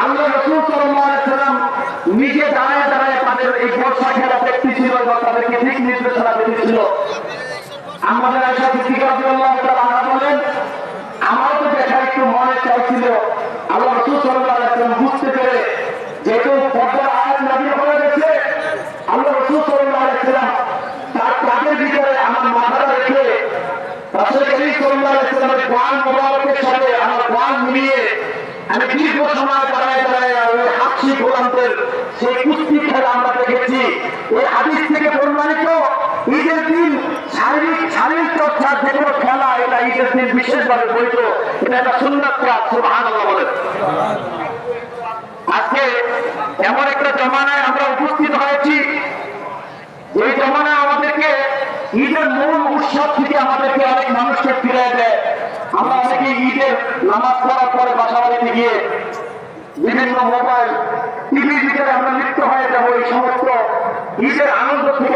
আল্লাহ রাসূল সাল্লাল্লাহু আলাইহি ওয়াসাল্লাম নিজে দাঁড়ায় দাঁড়ায় তাদের এই বর্ষা খেলা দেখতেছিল এবং তাদেরকে দিক নির্দেশনা দিতেছিল। আমাদের আয়েশা সিদ্দিকা রাদিয়াল্লাহু তাআলা আনহা বলেন, আমারও তো দেখার একটু মনে চাইছিল। আল্লাহ রাসূল সাল্লাল্লাহু আলাইহি ওয়াসাল্লাম বুঝতে পেরে যেহেতু পর্দার আয়াত নাযিল হয়ে গেছে, আল্লাহ রাসূল সাল্লাল্লাহু আলাইহি ওয়াসাল্লাম তার কাঁধের ভিতরে আমার মাথাটা রেখে রাসূল করিম সাল্লাল্লাহু আলাইহি ওয়াসাল্লামের গান মোবারকের সাথে আমার গান মিলিয়ে আমি দীর্ঘ সময় দাঁড়ায় দাঁড়ায় ওই হাসি গোলামদের সেই কুস্তি খেলা আমরা দেখেছি। এই হাদিস থেকে প্রমাণিত ঈদের দিন শারীরিক চর্চার যে কোনো খেলা, এটা ঈদের দিন বিশেষভাবে বৈধ। এটা একটা সুন্নাত কাজ। সুবহানাল্লাহ বলেন। আজকে এমন একটা জমানায় আমরা উপস্থিত হয়েছি, এই জমানায় আমাদেরকে ঈদের মূল উৎসব থেকে আমাদেরকে অনেক মানুষকে ফিরে দেয়। আমরা অনেকে ঈদের নামাজ পড়ার পরে বাসা বাড়িতে গিয়ে বিভিন্ন মোবাইল টিভির ভিতরে আমরা লিপ্ত হয়ে যাবো। এই সমস্ত ঈদের আনন্দ থেকে